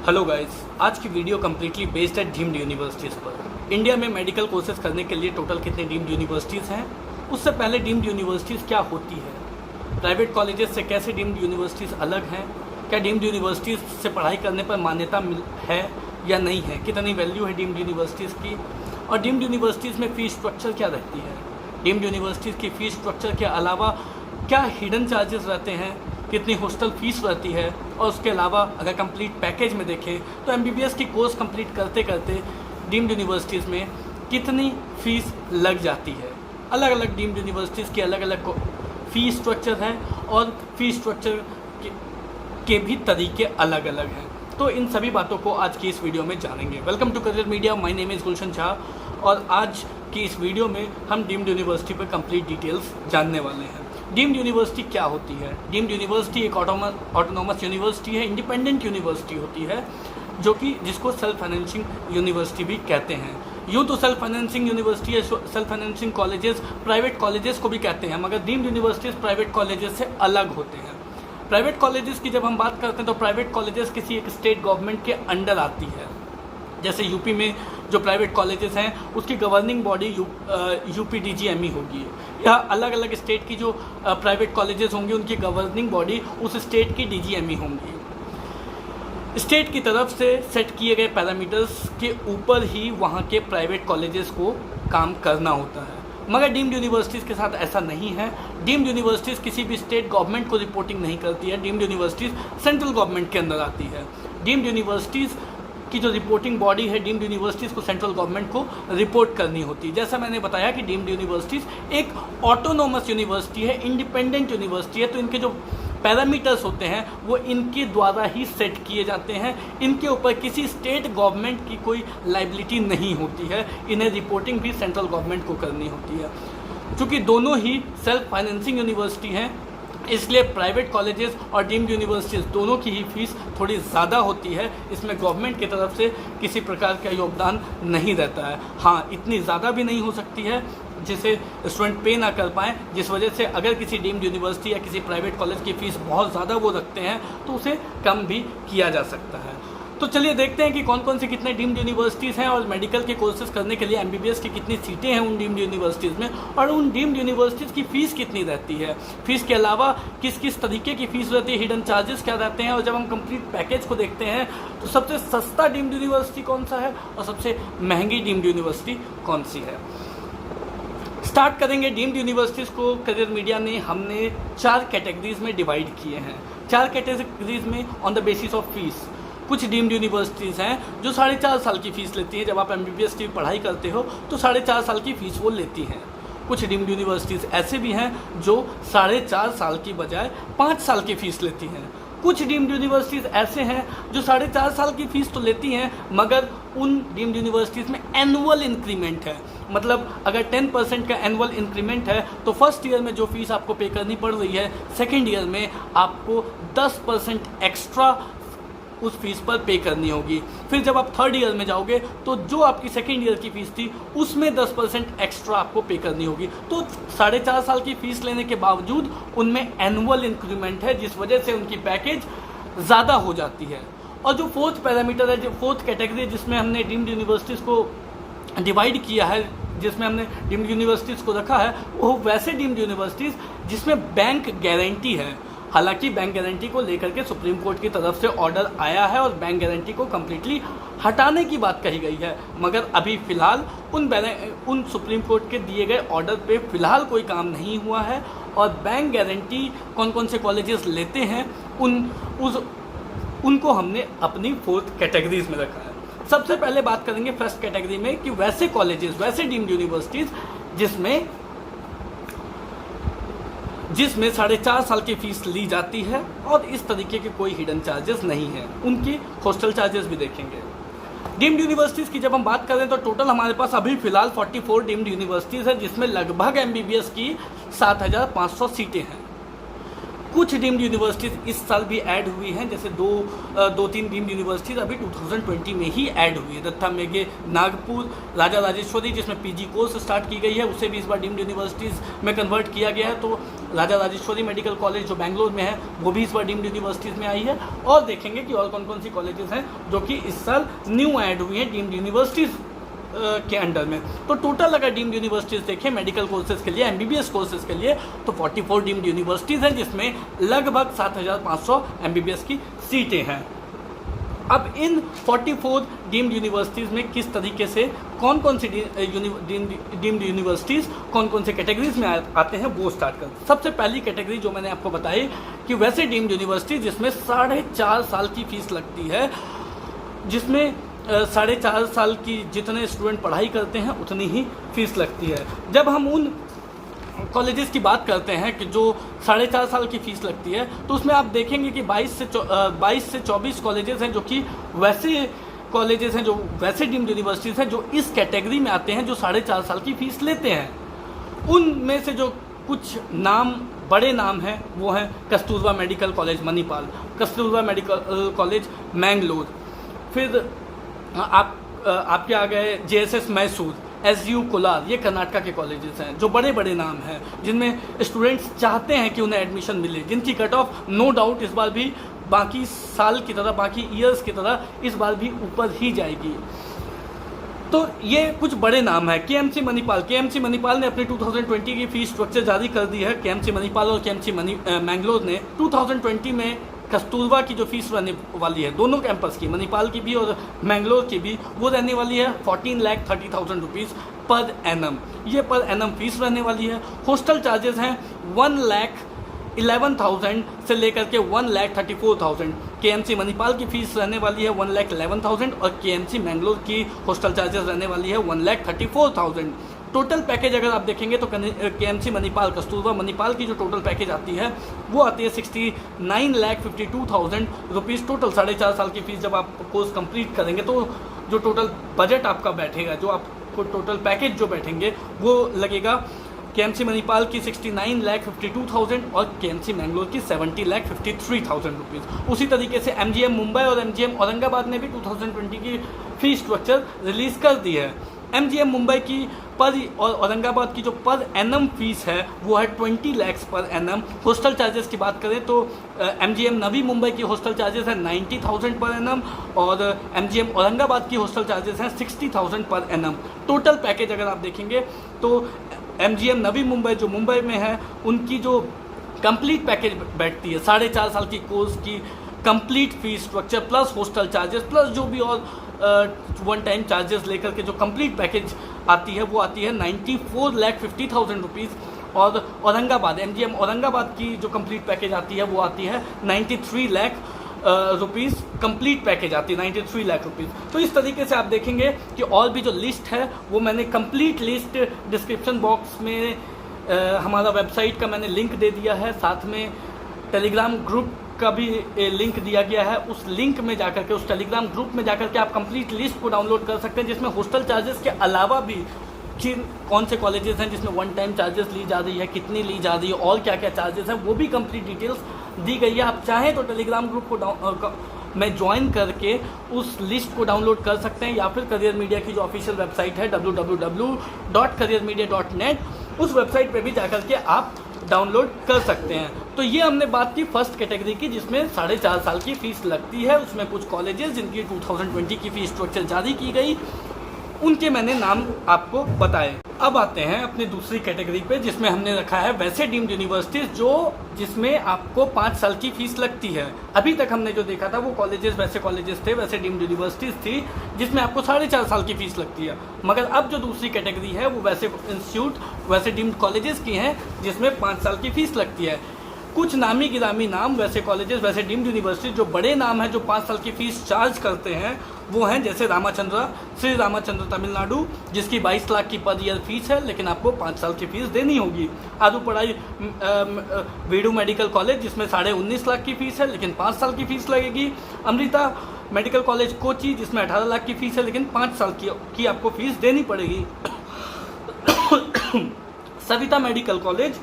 Hello guys, आज की video completely based है डीम्ड यूनिवर्सिटीज़ पर। इंडिया में मेडिकल कोर्सेज करने के लिए टोटल कितने डीम्ड यूनिवर्सिटीज़ हैं, उससे पहले डीम्ड यूनिवर्सिटीज़ क्या होती है, प्राइवेट कॉलेजेस से कैसे डीम्ड यूनिवर्सिटीज़ अलग हैं, क्या डीम्ड यूनिवर्सिटीज़ से पढ़ाई करने पर मान्यता है या नहीं है, कितनी वैल्यू है डीम्ड यूनिवर्सिटीज़ की, और डीम्ड यूनिवर्सिटीज़ में फ़ीस स्ट्रक्चर क्या रहती है, डीम्ड यूनिवर्सिटीज़ की फ़ीस स्ट्रक्चर के अलावा क्या हिडन चार्जेस रहते हैं, कितनी हॉस्टल फीस रहती है, और उसके अलावा अगर कंप्लीट पैकेज में देखें तो एमबीबीएस की कोर्स कंप्लीट करते करते डीम्ड यूनिवर्सिटीज़ में कितनी फ़ीस लग जाती है। अलग अलग डीम्ड यूनिवर्सिटीज़ के अलग अलग फ़ीस स्ट्रक्चर है और फीस स्ट्रक्चर के भी तरीके अलग अलग हैं। तो इन सभी बातों को आज की इस वीडियो में जानेंगे। Welcome to career media, my name is Gulshan Jha, और आज की इस वीडियो में हम डीम्ड यूनिवर्सिटी पर कंप्लीट डिटेल्स जानने वाले हैं। डीम्ड यूनिवर्सिटी क्या होती है? डीम्ड यूनिवर्सिटी एक ऑटोनोमस यूनिवर्सिटी है, इंडिपेंडेंट यूनिवर्सिटी होती है, जो कि जिसको सेल्फ फाइनेंसिंग यूनिवर्सिटी भी कहते हैं। यूँ तो सेल्फ फाइनेंसिंग यूनिवर्सिटी है, self financing colleges private colleges को भी कहते हैं, मगर डीम्ड यूनिवर्सिटीज़ प्राइवेट कॉलेजेस से अलग होते हैं। प्राइवेट कॉलेजेस की जब हम बात करते हैं तो प्राइवेट कॉलेजेस किसी एक स्टेट गवर्नमेंट के अंडर आती है। जैसे यूपी में जो प्राइवेट कॉलेजेस हैं उसकी गवर्निंग बॉडी यूपीडीजीएमई होगी, या अलग अलग स्टेट की जो प्राइवेट कॉलेजेस होंगी उनकी गवर्निंग बॉडी उस स्टेट की डीजीएमई होंगी। स्टेट की तरफ से सेट किए गए पैरामीटर्स के ऊपर ही वहाँ के प्राइवेट कॉलेजेस को काम करना होता है, मगर डीम्ड यूनिवर्सिटीज़ के साथ ऐसा नहीं है। डीम्ड यूनिवर्सिटीज़ किसी भी स्टेट गवर्नमेंट को रिपोर्टिंग नहीं करती है, डीम्ड यूनिवर्सिटीज़ सेंट्रल गवर्नमेंट के अंदर आती है। डीम्ड यूनिवर्सिटीज़ की जो रिपोर्टिंग बॉडी है, डीम्ड यूनिवर्सिटीज़ को सेंट्रल गवर्नमेंट को रिपोर्ट करनी होती है। जैसा मैंने बताया कि डीम्ड यूनिवर्सिटीज़ एक ऑटोनोमस यूनिवर्सिटी है, इंडिपेंडेंट यूनिवर्सिटी है, तो इनके जो पैरामीटर्स होते हैं वो इनके द्वारा ही सेट किए जाते हैं। इनके ऊपर किसी स्टेट गवर्नमेंट की कोई लाइबिलिटी नहीं होती है, इन्हें रिपोर्टिंग भी सेंट्रल गवर्नमेंट को करनी होती है। चूँकि दोनों ही सेल्फ फाइनेंसिंग यूनिवर्सिटी हैं, इसलिए प्राइवेट कॉलेजेस और डीम्ड यूनिवर्सिटीज़ दोनों की ही फीस थोड़ी ज़्यादा होती है। इसमें गवर्नमेंट की तरफ से किसी प्रकार का योगदान नहीं रहता है। हाँ, इतनी ज़्यादा भी नहीं हो सकती है जिसे स्टूडेंट पे ना कर पाएँ, जिस वजह से अगर किसी डीम्ड यूनिवर्सिटी या किसी प्राइवेट कॉलेज की फ़ीस बहुत ज़्यादा वो रखते हैं तो उसे कम भी किया जा सकता है। तो चलिए देखते हैं कि कौन कौन सी कितने डीम्ड यूनिवर्सिटीज़ हैं और मेडिकल के कोर्सेज करने के लिए एमबीबीएस की कितनी सीटें हैं उन डीम्ड यूनिवर्सिटीज़ में, और उन डीम्ड यूनिवर्सिटीज़ की फ़ीस कितनी रहती है। फ़ीस के अलावा किस किस तरीके की फ़ीस रहती है, हिडन चार्जेस क्या रहते हैं, और जब हम कंप्लीट पैकेज को देखते हैं तो सबसे सस्ता डीम्ड यूनिवर्सिटी कौन सा है और सबसे महंगी डीम्ड यूनिवर्सिटी कौन सी है। स्टार्ट करेंगे डीम्ड यूनिवर्सिटीज़ को। करियर मीडिया ने हमने 4 कैटेगरीज में डिवाइड किए हैं। 4 कैटेगरीज में on the basis of fees. कुछ डीम्ड यूनिवर्सिटीज़ हैं जो 4.5 साल की फ़ीस लेती हैं। जब आप एमबीबीएस की पढ़ाई करते हो तो 4.5 साल की फ़ीस वो लेती हैं। कुछ डीम्ड यूनिवर्सिटीज़ ऐसे भी हैं जो 4.5 साल की बजाय 5 साल की फ़ीस लेती हैं। कुछ डीम्ड यूनिवर्सिटीज़ ऐसे हैं जो 4.5 साल की फ़ीस तो लेती हैं, मगर उन डीम्ड यूनिवर्सिटीज़ में एनुअल इंक्रीमेंट है। मतलब अगर 10% का एनुअल इंक्रीमेंट है तो फर्स्ट ईयर में जो फीस आपको पे करनी पड़ रही है, सेकेंड ईयर में आपको 10% एक्स्ट्रा उस फीस पर पे करनी होगी। फिर जब आप थर्ड ईयर में जाओगे तो जो आपकी सेकेंड ईयर की फ़ीस थी उसमें 10% एक्स्ट्रा आपको पे करनी होगी। तो 4.5 साल की फ़ीस लेने के बावजूद उनमें एनुअल इंक्रीमेंट है, जिस वजह से उनकी पैकेज ज़्यादा हो जाती है। और जो फोर्थ पैरामीटर है, जो फोर्थ कैटेगरी जिसमें हमने डीम्ड यूनिवर्सिटीज़ को डिवाइड किया है, जिसमें हमने डीम्ड यूनिवर्सिटीज़ को रखा है, वो वैसे डीम्ड यूनिवर्सिटीज़ जिसमें बैंक गारंटी है। हालांकि बैंक गारंटी को लेकर के सुप्रीम कोर्ट की तरफ से ऑर्डर आया है और बैंक गारंटी को कम्प्लीटली हटाने की बात कही गई है, मगर अभी फ़िलहाल उन सुप्रीम कोर्ट के दिए गए ऑर्डर पे फ़िलहाल कोई काम नहीं हुआ है। और बैंक गारंटी कौन कौन से कॉलेजेस लेते हैं उनको हमने अपनी फोर्थ कैटेगरीज में रखा है। सबसे पहले बात करेंगे फर्स्ट कैटेगरी में कि वैसे कॉलेजेस, वैसे डीम्ड यूनिवर्सिटीज़ जिसमें 4.5 साल की फ़ीस ली जाती है और इस तरीके के कोई हिडन चार्जेस नहीं है। उनकी हॉस्टल चार्जेस भी देखेंगे। डीम्ड यूनिवर्सिटीज़ की जब हम बात करें तो टोटल हमारे पास अभी फ़िलहाल 44 डीम्ड यूनिवर्सिटीज़ है, जिसमें लगभग एमबीबीएस की 7,500 सीटें हैं। कुछ डीम्ड यूनिवर्सिटीज़ इस साल भी ऐड हुई हैं, जैसे दो तीन डीम्ड यूनिवर्सिटीज़ अभी 2020 में ही ऐड हुई है। दत्ता मेघे नागपुर, राजा राजेश्वरी जिसमें पीजी कोर्स स्टार्ट की गई है, उसे भी इस बार डीम्ड यूनिवर्सिटीज़ में कन्वर्ट किया गया है। तो राजा राजेश्वरी मेडिकल कॉलेज जो बेंगलोर में है वो भी इस बार डीम्ड यूनिवर्सिटीज़ में आई है। और देखेंगे कि और कौन कौन सी कॉलेजेस हैं जो कि इस साल न्यू ऐड हुई हैं डीम्ड यूनिवर्सिटीज़ के अंडर में। तो टोटल अगर डीम्ड यूनिवर्सिटीज़ देखें मेडिकल कोर्सेज के लिए, एमबीबीएस कोर्सेज के लिए, तो 44 डीम्ड यूनिवर्सिटीज़ हैं जिसमें लगभग 7,500 एमबीबीएस की सीटें हैं। अब इन 44 डीम्ड यूनिवर्सिटीज़ में किस तरीके से कौन कौन सी डीम्ड यूनिवर्सिटीज़ कौन कौन से कैटेगरीज में आते हैं वो स्टार्ट करते हैं। सबसे पहली कैटेगरी जो मैंने आपको बताई कि वैसे डीम्ड यूनिवर्सिटी जिसमें 4.5 साल की फीस लगती है, जिसमें 4.5 साल की जितने स्टूडेंट पढ़ाई करते हैं उतनी ही फीस लगती है। जब हम उन कॉलेजेस की बात करते हैं कि जो 4.5 साल की फ़ीस लगती है, तो उसमें आप देखेंगे कि 22 से 24 कॉलेजेस हैं जो कि वैसे कॉलेजेस हैं, जो वैसे डीम्ड यूनिवर्सिटीज़ हैं जो इस कैटेगरी में आते हैं, जो 4.5 साल की फ़ीस लेते हैं। उनमें से जो कुछ नाम, बड़े नाम हैं, वो हैं Kasturba medical college Manipal, Kasturba medical college Mangalore, फिर आपके आ गए JSS मैसूर, SU कोलार, ये कर्नाटका के कॉलेजेस हैं जो बड़े बड़े नाम हैं, जिनमें स्टूडेंट्स चाहते हैं कि उन्हें एडमिशन मिले, जिनकी कट ऑफ नो डाउट इस बार भी बाकी साल की तरह, बाकी ईयर्स की तरह इस बार भी ऊपर ही जाएगी। तो ये कुछ बड़े नाम हैं। KMC मणिपाल ने अपनी 2020 की फीस स्ट्रक्चर जारी कर दी है। KMC मणिपाल और KMC मैंगलोर ने 2020 में कस्तूरबा की जो फीस रहने वाली है, दोनों कैंपस की, मणिपाल की भी और मैंगलोर की भी, वो रहने वाली है 14,30,000 रुपीज़ पर एनम। ये पर एनम फीस रहने वाली है। हॉस्टल चार्जेस हैं 1,11,000 से लेकर के 1,34,000। KMC मणिपाल की फीस रहने वाली है 1,11,000 और KMC मैंगलोर की हॉस्टल चार्जेस रहने वाली है 1,34,000। टोटल पैकेज अगर आप देखेंगे तो KMC मणिपाल, कस्तूरबा मणिपाल की जो टोटल पैकेज आती है वो आती है 69,52,000 रुपीज़ टोटल। 4.5 साल की फ़ीस जब आप कोर्स कंप्लीट करेंगे तो जो टोटल बजट आपका बैठेगा, जो आपको टोटल पैकेज जो बैठेंगे वो लगेगा KMC मणिपाल की 69,52,000 और KMC मैंगलोर की 70,53,000 रुपीज़। उसी तरीके से MGM मुंबई और MGM औरंगाबाद ने भी 2020 की फ़ीस स्ट्रक्चर रिलीज़ कर दी है। MGM मुंबई की पर और औरंगाबाद की जो पर एनम फीस है वो है 20 lakh per annum. Hostel charges की बात करें तो MGM नवी मुंबई की हॉस्टल चार्जेस है 90,000 पर एनम और MGM औरंगाबाद की हॉस्टल चार्जेस हैं 60,000 पर एनम। टोटल पैकेज अगर आप देखेंगे तो MGM नवी मुंबई जो मुंबई में है, उनकी जो कंप्लीट पैकेज बैठती है 4.5 साल की कोर्स की complete fees structure plus hostel charges plus जो भी और वन टाइम चार्जेस लेकर के जो कंप्लीट पैकेज आती है वो आती है 94,50,000 रुपीज़। और औरंगाबाद, MGM औरंगाबाद की जो कंप्लीट पैकेज आती है वो आती है 93 लाख रुपीज़ कंप्लीट पैकेज आती है, 93 लाख रुपीज़। तो इस तरीके से आप देखेंगे कि और भी जो लिस्ट है वो मैंने कंप्लीट लिस्ट डिस्क्रिप्शन बॉक्स में हमारा वेबसाइट का मैंने लिंक दे दिया है, साथ में टेलीग्राम ग्रुप का भी लिंक दिया गया है। उस लिंक में जाकर के, उस टेलीग्राम ग्रुप में जाकर के आप कंप्लीट लिस्ट को डाउनलोड कर सकते हैं, जिसमें हॉस्टल चार्जेस के अलावा भी कौन से कॉलेजेस हैं जिसमें वन टाइम चार्जेस ली जा रही है, कितनी ली जा रही है और क्या क्या चार्जेस हैं, वो भी कंप्लीट डिटेल्स दी गई है। आप चाहें तो टेलीग्राम ग्रुप को में ज्वाइन करके उस लिस्ट को डाउनलोड कर सकते हैं, या फिर करियर मीडिया की जो ऑफिशियल वेबसाइट है www.careermedia.net, उस वेबसाइट पे भी जाकर के आप डाउनलोड कर सकते हैं। तो ये हमने बात की फर्स्ट कैटेगरी की जिसमें 4.5 साल की फ़ीस लगती है। उसमें कुछ कॉलेजेस जिनकी 2020 की फ़ीस स्ट्रक्चर जारी की गई, उनके मैंने नाम आपको बताए। अब आते हैं अपनी दूसरी कैटेगरी पे जिसमें हमने रखा है वैसे डीम्ड यूनिवर्सिटीज़ जिसमें आपको 5 साल की फ़ीस लगती है। अभी तक हमने जो देखा था वो कॉलेजेस वैसे कॉलेजेस थे, वैसे डीम्ड यूनिवर्सिटीज़ थी जिसमें आपको 4.5 साल की फ़ीस लगती है। मगर अब जो दूसरी कैटेगरी है वो वैसे इंस्टीट्यूट, वैसे डीम्ड कॉलेजेस की हैं जिसमें 5 साल की फ़ीस लगती है। कुछ नामी गिरामी नाम वैसे कॉलेजेस, वैसे डीम्ड यूनिवर्सिटी जो बड़े नाम हैं जो 5 साल की फ़ीस चार्ज करते हैं वो हैं जैसे श्री रामाचंद्र तमिलनाडु, जिसकी 22 लाख की पर ईयर फीस है, लेकिन आपको 5 साल की फ़ीस देनी होगी। आदुपड़ाई वीडू मेडिकल कॉलेज जिसमें 19.5 लाख की फ़ीस है, लेकिन 5 साल की फ़ीस लगेगी। अमृता मेडिकल कॉलेज कोची जिसमें 18 लाख की फ़ीस है, लेकिन 5 साल की आपको फ़ीस देनी पड़ेगी। सविता मेडिकल कॉलेज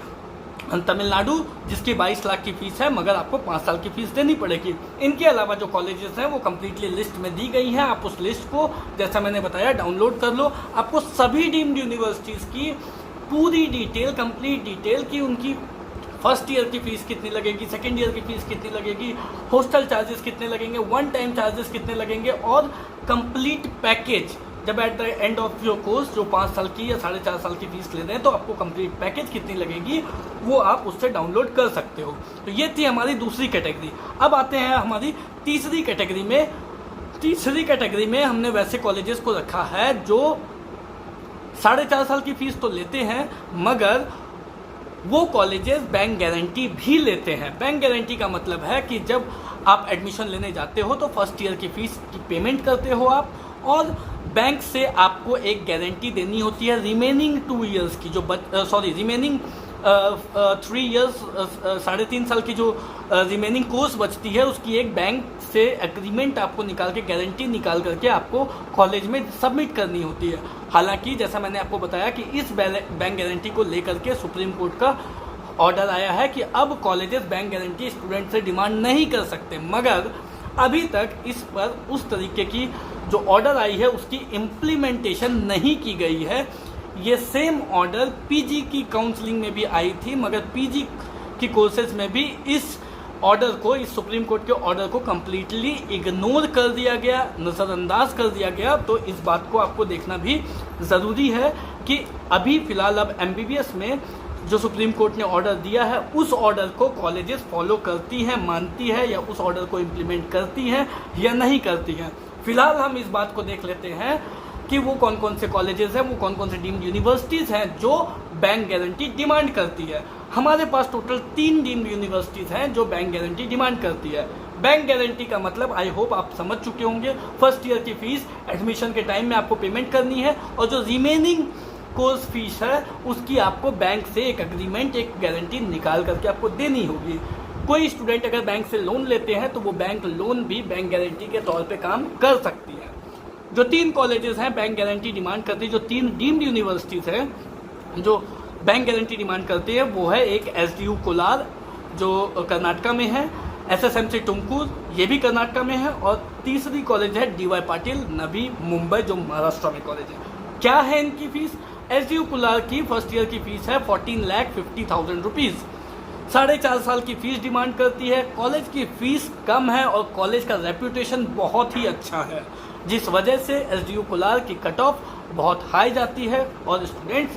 तमिलनाडु जिसकी 22 लाख की फीस है मगर आपको 5 साल की फीस देनी पड़ेगी। इनके अलावा जो कॉलेजेस हैं वो कम्प्लीटली लिस्ट में दी गई हैं। आप उस लिस्ट को जैसा मैंने बताया डाउनलोड कर लो। आपको सभी डीम्ड यूनिवर्सिटीज़ की पूरी डिटेल, कंप्लीट डिटेल की उनकी फर्स्ट ईयर की फीस कितनी लगेगी, सेकेंड ईयर की फीस कितनी लगेगी, हॉस्टल चार्जेस कितने लगेंगे, वन टाइम चार्जेस कितने लगेंगे और कंप्लीट पैकेज जब at the end of your course जो 5 साल की या 4.5 साल की फीस ले रहे हैं तो आपको कंप्लीट पैकेज कितनी लगेगी वो आप उससे डाउनलोड कर सकते हो। तो ये थी हमारी दूसरी कैटेगरी। अब आते हैं हमारी तीसरी कैटेगरी में। तीसरी कैटेगरी में हमने वैसे कॉलेजेस को रखा है जो 4.5 साल की फीस तो लेते हैं मगर वो कॉलेजेस बैंक गारंटी भी लेते हैं। बैंक गारंटी का मतलब है कि जब आप एडमिशन लेने जाते हो तो फर्स्ट ईयर की फीस की पेमेंट करते हो आप और बैंक से आपको एक गारंटी देनी होती है रिमेनिंग 2 ईयर्स की, जो रिमेनिंग 3 ईयर्स 3.5 साल की जो रिमेनिंग कोर्स बचती है उसकी एक बैंक से एग्रीमेंट आपको निकाल के, गारंटी निकाल करके आपको कॉलेज में सबमिट करनी होती है। हालांकि जैसा मैंने आपको बताया कि इस बैंक गारंटी को लेकर के सुप्रीम कोर्ट का ऑर्डर आया है कि अब कॉलेजेस बैंक गारंटी स्टूडेंट से डिमांड नहीं कर सकते, मगर अभी तक इस पर उस तरीके की जो ऑर्डर आई है उसकी इम्प्लीमेंटेशन नहीं की गई है। ये सेम ऑर्डर पीजी की काउंसलिंग में भी आई थी मगर पीजी की कोर्सेज में भी इस ऑर्डर को, इस सुप्रीम कोर्ट के ऑर्डर को कम्प्लीटली इग्नोर कर दिया गया, नज़रअंदाज कर दिया गया। तो इस बात को आपको देखना भी ज़रूरी है कि अभी फ़िलहाल अब एमबीबीएस में जो सुप्रीम कोर्ट ने ऑर्डर दिया है उस ऑर्डर को कॉलेजेस फॉलो करती हैं, मानती है या उस ऑर्डर को इम्प्लीमेंट करती हैं या नहीं करती हैं। फिलहाल हम इस बात को देख लेते हैं कि वो कौन कौन से कॉलेजेस हैं, वो कौन कौन से डीम्ड यूनिवर्सिटीज़ हैं जो बैंक गारंटी डिमांड करती है। हमारे पास टोटल 3 डीम्ड यूनिवर्सिटीज़ हैं जो बैंक गारंटी डिमांड करती है। बैंक गारंटी का मतलब आई होप आप समझ चुके होंगे, फर्स्ट ईयर की फीस एडमिशन के टाइम में आपको पेमेंट करनी है और जो रिमेनिंग कोर्स फीस है उसकी आपको बैंक से एक एग्रीमेंट, एक गारंटी निकाल करके आपको देनी होगी। कोई स्टूडेंट अगर बैंक से लोन लेते हैं तो वो बैंक लोन भी बैंक गारंटी के तौर पे काम कर सकती है। जो 3 कॉलेजेस हैं बैंक गारंटी डिमांड करती है, जो 3 डीम्ड यूनिवर्सिटीज़ हैं जो बैंक गारंटी डिमांड करती है वो है एक एसडीयू कोलार जो कर्नाटका में है, एसएसएमसी तुमकुर ये भी कर्नाटका में है और तीसरी कॉलेज है डीवाई पाटिल नवी मुंबई जो महाराष्ट्र में कॉलेज है। क्या है इनकी फीस? एसडीयू कोलार की फर्स्ट ईयर की फीस है 14,50,000 रुपीज़। 4.5 साल की फीस डिमांड करती है। कॉलेज की फीस कम है और कॉलेज का रेप्यूटेशन बहुत ही अच्छा है, जिस वजह से एसडीयू कोलार की कट ऑफ बहुत हाई जाती है और स्टूडेंट्स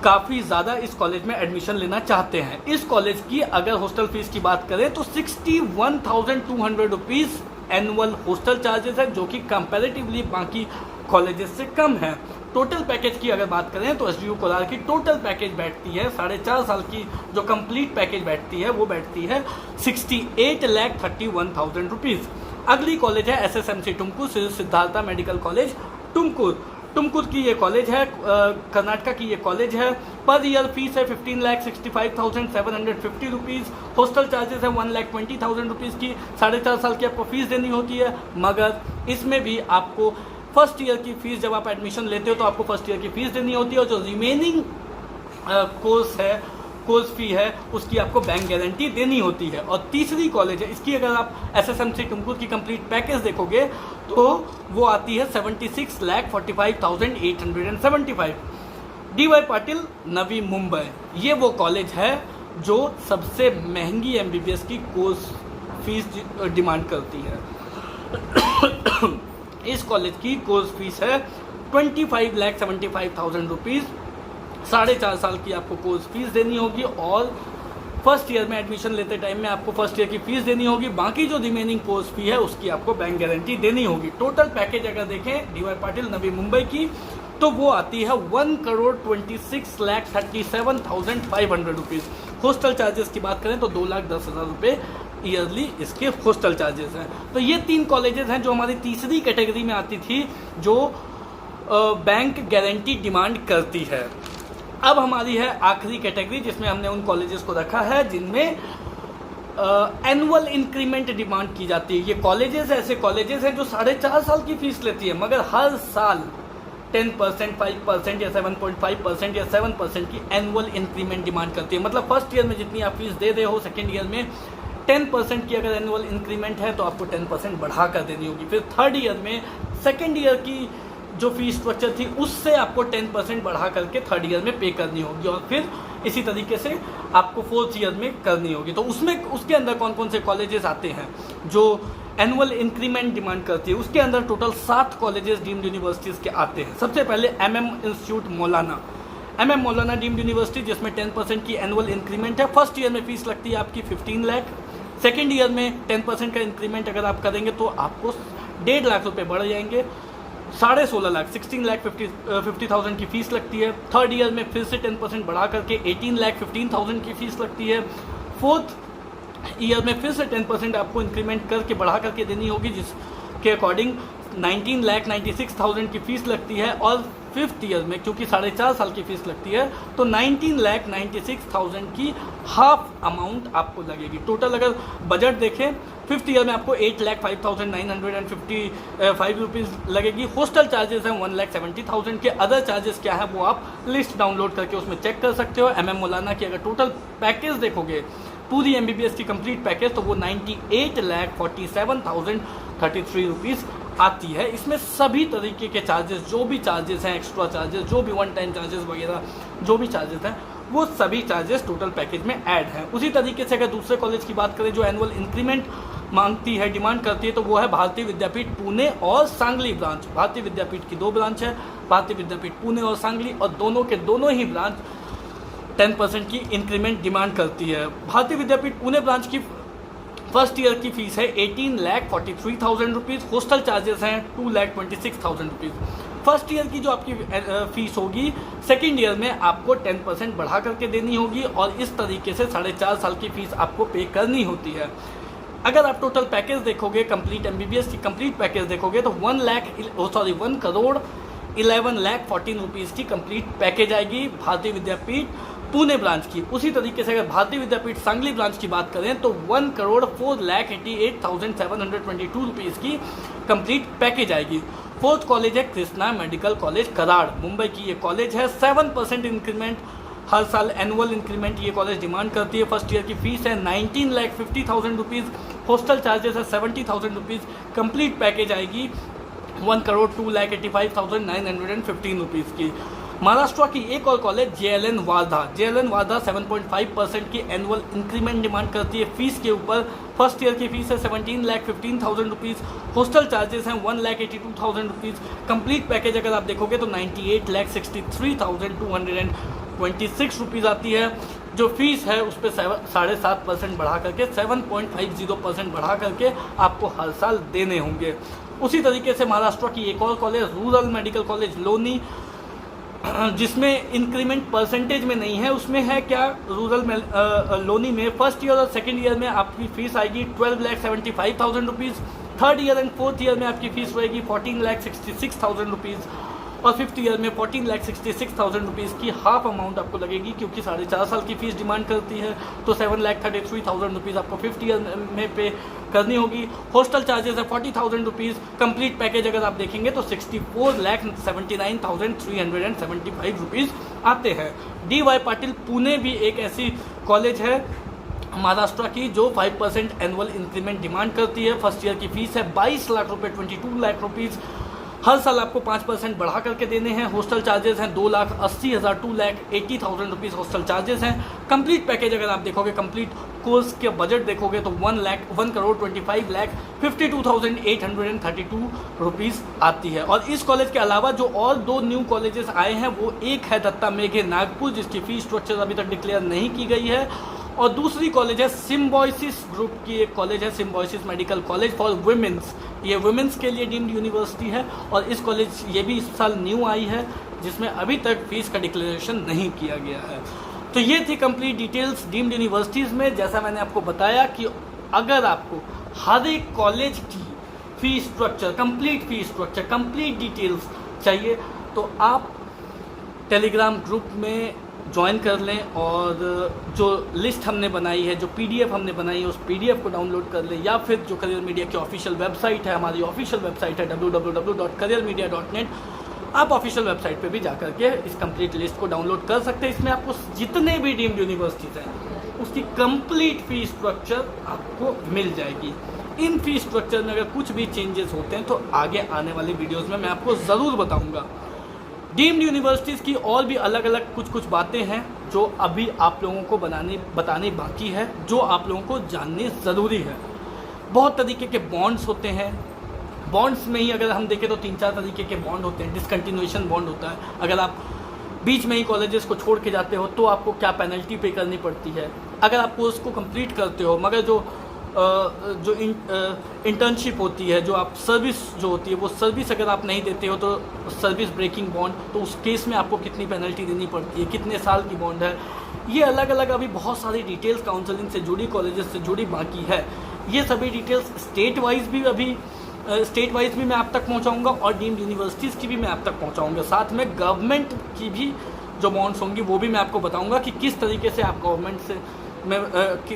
काफ़ी ज़्यादा इस कॉलेज में एडमिशन लेना चाहते हैं। इस कॉलेज की अगर हॉस्टल फीस की बात करें तो 61,200 रुपीज़ एनुअल हॉस्टल चार्जेस है जो कि कंपैरेटिवली बाकी कॉलेजेस से कम है। टोटल पैकेज की अगर बात करें तो एसडीयू कोलार की टोटल पैकेज बैठती है 4.5 साल की जो कंप्लीट पैकेज बैठती है वो बैठती है 68,31,000 रुपीज़। अगली कॉलेज है एसएसएमसी तुमकुर, श्री सिद्धार्था मेडिकल कॉलेज तुमकुर। तुमकुर की ये कॉलेज है, कर्नाटका की ये कॉलेज है। पर ईयर फीस है 15,65,750 रुपीज़। हॉस्टल चार्जेस है 1,20,000 रुपीज़ की। 4.5 साल की आपको फीस देनी होती है, मगर इसमें भी आपको फर्स्ट ईयर की फीस, जब आप एडमिशन लेते हो तो आपको फर्स्ट ईयर की फीस देनी होती है और जो रिमेनिंग कोर्स फी है उसकी आपको बैंक गारंटी देनी होती है। और तीसरी कॉलेज है, इसकी अगर आप एसएसएमसी तुमकुर की कंप्लीट पैकेज देखोगे तो वो आती है 76,45,875। डीवाई पाटिल नवी मुंबई ये वो कॉलेज है जो सबसे महंगी एमबीबीएस की कोर्स फीस डिमांड करती है। इस कॉलेज की कोर्स फीस है 25,75,000 रुपीज़। 4.5 साल की आपको कोर्स फीस देनी होगी और फर्स्ट ईयर में एडमिशन लेते टाइम में आपको फर्स्ट ईयर की फीस देनी होगी। बाकी जो रिमेनिंग कोर्स फी है उसकी आपको बैंक गारंटी देनी होगी। टोटल पैकेज अगर देखें डीवाई पाटिल नवी मुंबई की तो वो आती है 1,26,37,500 रुपीज़। हॉस्टल चार्जेस की बात करें तो 2,10,000 रुपये ईयरली इसके हॉस्टल चार्जेस हैं। तो ये 3 कॉलेजेस हैं जो हमारी तीसरी कैटेगरी में आती थी जो बैंक गारंटी डिमांड करती है। अब हमारी है आखिरी कैटेगरी जिसमें हमने उन कॉलेजेस को रखा है जिनमें एनुअल इंक्रीमेंट डिमांड की जाती है। ये कॉलेजेस ऐसे कॉलेजेस हैं जो 4.5 साल की फीस लेती है मगर हर साल 10%, 5% या 7.5% या 7% की एनुअल इंक्रीमेंट डिमांड करती है। मतलब फर्स्ट ईयर में जितनी आप फीस दे रहे हो, सेकेंड ईयर में 10% की अगर एनुअल इंक्रीमेंट है तो आपको 10% बढ़ा कर देनी होगी। फिर थर्ड ईयर में सेकेंड ईयर की जो फीस स्ट्रक्चर थी उससे आपको 10% बढ़ा करके थर्ड ईयर में पे करनी होगी, और फिर इसी तरीके से आपको फोर्थ ईयर में करनी होगी। तो उसमें उसके अंदर कौन कौन से कॉलेजेस आते हैं जो एनुअल इंक्रीमेंट डिमांड करती है? उसके अंदर टोटल 7 कॉलेजेस डीम्ड यूनिवर्सिटीज़ के आते हैं। सबसे पहले MM इंस्टीट्यूट मौलाना, MM मौलाना डीम्ड यूनिवर्सिटी, जिसमें 10% की एनुअल इंक्रीमेंट है। फर्स्ट ईयर में फीस लगती है आपकी 15 लाख, सेकेंड ईयर में 10% का इंक्रीमेंट अगर आप करेंगे तो आपको 1.5 लाख रुपये बढ़ जाएंगे, 16.5 लाख 16,50,000 की फ़ीस लगती है। थर्ड ईयर में फिर से 10% बढ़ा करके 18,15,000 की फ़ीस लगती है। फोर्थ ईयर में फिर से 10% आपको इंक्रीमेंट करके बढ़ा करके देनी होगी, जिसके अकॉर्डिंग 19,96,000 की फ़ीस लगती है। और फिफ्थ ईयर में क्योंकि 4.5 साल की फ़ीस लगती है तो 19,96,000 की हाफ अमाउंट आपको लगेगी। टोटल अगर बजट देखें, फिफ्थ ईयर में आपको 8,05,955 रुपीज़ लगेगी। हॉस्टल चार्जेस हैं 1,70,000 के। अदर चार्जेस क्या है वो आप लिस्ट डाउनलोड करके उसमें चेक कर सकते हो। MM मौलाना की अगर टोटल पैकेज देखोगे, पूरी MBBS की कंप्लीट पैकेज, तो वो 98,47,033 रुपीज़ आती है। इसमें सभी तरीके के चार्जेस, जो भी चार्जेस हैं, एक्स्ट्रा चार्जेस, जो भी वन टाइम चार्जेस वगैरह जो भी चार्जेस हैं, वो सभी चार्जेस टोटल पैकेज में ऐड हैं। उसी तरीके से अगर दूसरे कॉलेज की बात करें जो एनुअल इंक्रीमेंट मांगती है, डिमांड करती है, तो वो है भारतीय विद्यापीठ पुणे और सांगली ब्रांच। भारतीय विद्यापीठ की 2 ब्रांच है, भारतीय विद्यापीठ पुणे और सांगली, और दोनों के दोनों ही ब्रांच 10% की इंक्रीमेंट डिमांड करती है। भारतीय विद्यापीठ पुणे ब्रांच की फर्स्ट ईयर की फीस है 18,43,000 रुपीज़। हॉस्टल चार्जेस हैं 2,26,000 रुपीज़। फर्स्ट ईयर की जो आपकी फीस होगी, सेकेंड ईयर में आपको 10% बढ़ा करके देनी होगी, और इस तरीके से 4.5 साल की फीस आपको पे करनी होती है। अगर आप टोटल पैकेज देखोगे, कंप्लीट MBBS की कंप्लीट पैकेज देखोगे तो 1,11,14 रुपीज़ की कंप्लीट पैकेज आएगी भारतीय विद्यापीठ पुणे ब्रांच की। उसी तरीके से अगर भारतीय विद्यापीठ सांगली ब्रांच की बात करें तो 1,04,88,722 रुपीज़ की कंप्लीट पैकेज आएगी। फोर्थ कॉलेज है कृष्णा मेडिकल कॉलेज कराड़, मुंबई की ये कॉलेज है। 7% इंक्रीमेंट हर साल एनुअल इंक्रीमेंट ये कॉलेज डिमांड करती है। फर्स्ट ईयर की फीस है 19,50,000 रुपीज़। हॉस्टल चार्जेस है 70,000 रुपीज़। कंप्लीट पैकेज आएगी 1,02,85,915 रुपीज़ की। महाराष्ट्र की एक और college JLN Wardha, JLN Wardha 7.5% की एनुअल इंक्रीमेंट डिमांड करती है फीस के ऊपर। फर्स्ट ईयर की फीस है 17,15,000 रुपीज़। हॉस्टल चार्जेस हैं 1,82,000 रुपीज़। कंप्लीट पैकेज अगर आप देखोगे तो 98,63,226 रुपीज़ आती है। जो फीस है उस पर 7.5% बढ़ा करके 7.50% बढ़ा करके आपको हर साल देने होंगे। उसी तरीके से महाराष्ट्र की एक और college rural medical college Loni, जिसमें इंक्रीमेंट परसेंटेज में नहीं है, उसमें है क्या, रूरल में लोनी में फर्स्ट ईयर और सेकेंड ईयर में आपकी फ़ीस आएगी 12,75,000 rupees. Third year and fourth year में आपकी फ़ीस रहेगी 14,66,000 रुपीज़, और फिफ्थ ईयर में 14,66,000 रुपीज़ की हाफ अमाउंट आपको लगेगी, क्योंकि 4.5 साल की फ़ीस डिमांड करती है तो 7,33,000 रुपीज़ आपको फिफ्थ ईयर में पे करनी होगी। हॉस्टल चार्जेस है 40,000 रुपीज़। कंप्लीट पैकेज अगर आप देखेंगे तो 64,79,375 रुपीज़ आते हैं। DY पाटिल पुणे भी एक ऐसी कॉलेज है महाराष्ट्र की जो 5% एनुअल इंक्रीमेंट डिमांड करती है। फर्स्ट ईयर की फ़ीस है 22 लाख रुपये, 22 लाख रुपीज़। हर साल आपको 5% बढ़ा करके देने हैं। हॉस्टल चार्जेस हैं 2,80,000, 2,80,000 रुपीज़ हॉस्टल चार्जेस हैं। कंप्लीट पैकेज अगर आप देखोगे, कंप्लीट कोर्स के बजट देखोगे तो 1,25,52,832 रुपीज़ आती है। और इस कॉलेज के अलावा जो और 2 न्यू कॉलेजेस आए हैं, वो एक है दत्ता मेघे नागपुर, जिसकी फ़ीस स्ट्रक्चर अभी तक डिक्लेयर नहीं की गई है, और दूसरी कॉलेज है सिम्बॉयसिस ग्रुप की एक कॉलेज है, Symbiosis medical college for women's. ये वुमेंस के लिए डीम्ड यूनिवर्सिटी है, और इस कॉलेज ये भी इस साल न्यू आई है, जिसमें अभी तक फीस का डिक्लेरेशन नहीं किया गया है। तो ये थी कंप्लीट डिटेल्स डीम्ड यूनिवर्सिटीज़ में। जैसा मैंने आपको बताया कि अगर आपको हर एक कॉलेज की fees structure, complete fees structure, complete details चाहिए तो आप टेलीग्राम ग्रुप में ज्वाइन कर लें, और जो लिस्ट हमने बनाई है, जो PDF हमने बनाई है, उस PDF को डाउनलोड कर लें, या फिर जो करियर मीडिया की ऑफिशियल वेबसाइट है, हमारी ऑफिशियल वेबसाइट है www.careermedia.net, आप ऑफिशियल वेबसाइट पे भी जाकर के इस कंप्लीट लिस्ट को डाउनलोड कर सकते हैं। इसमें आपको जितने भी डीम्ड यूनिवर्सिटीज़ हैं उसकी कंप्लीट फी स्ट्रक्चर आपको मिल जाएगी। इन फी स्ट्रक्चर में अगर कुछ भी चेंजेस होते हैं तो आगे आने वाली वीडियोस में मैं आपको ज़रूर बताऊंगा। डीम्ड यूनिवर्सिटीज़ की और भी अलग अलग कुछ बातें हैं जो अभी आप लोगों को बताने बाकी है, जो आप लोगों को जानने ज़रूरी है। बहुत तरीके के बॉन्ड्स होते हैं। बॉन्ड्स में ही अगर हम देखें तो 3-4 तरीके के बॉन्ड होते हैं। डिसकंटिन्यूएशन बॉन्ड होता है, अगर आप बीच में ही कॉलेजेस को छोड़ के जाते हो तो आपको क्या पेनल्टी पे करनी पड़ती है। अगर आप कोर्स को कंप्लीट करते हो मगर जो इंटर्नशिप होती है, जो आप सर्विस जो होती है वो सर्विस अगर आप नहीं देते हो तो सर्विस ब्रेकिंग बॉन्ड, तो उस केस में आपको कितनी पेनल्टी देनी पड़ती है, कितने साल की बॉन्ड है, ये अलग अलग अभी बहुत सारी डिटेल्स काउंसलिंग से जुड़ी, कॉलेजेस से जुड़ी बाकी है। ये सभी डिटेल्स स्टेट वाइज भी मैं आप तक पहुंचाऊंगा और डीम्ड यूनिवर्सिटीज़ की भी मैं आप तक पहुंचाऊंगा। साथ में गवर्नमेंट की भी जो बॉन्ड्स होंगी वो भी मैं आपको बताऊंगा कि किस तरीके से आप गवर्नमेंट से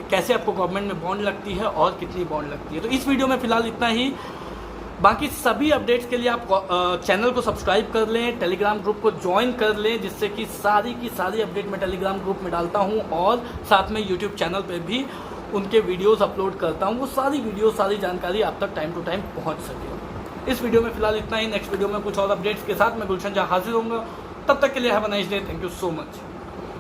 कैसे आपको गवर्नमेंट में बॉन्ड लगती है और कितनी बॉन्ड लगती है। तो इस वीडियो में फ़िलहाल इतना ही। बाकी सभी अपडेट्स के लिए आप चैनल को सब्सक्राइब कर लें, टेलीग्राम ग्रुप को ज्वाइन कर लें, जिससे कि सारी की सारी अपडेट मैं टेलीग्राम ग्रुप में डालता हूं और साथ में यूट्यूब चैनल पे भी उनके वीडियोस अपलोड करता हूं। वो सारी वीडियो, सारी जानकारी आप तक टाइम टू टाइम पहुंच सके। इस वीडियो में फ़िलहाल इतना ही। नेक्स्ट वीडियो में कुछ और अपडेट्स के साथ मैं गुलशन झा हाजिर होऊंगा। तब तक के लिए have a nice day. Thank you so much.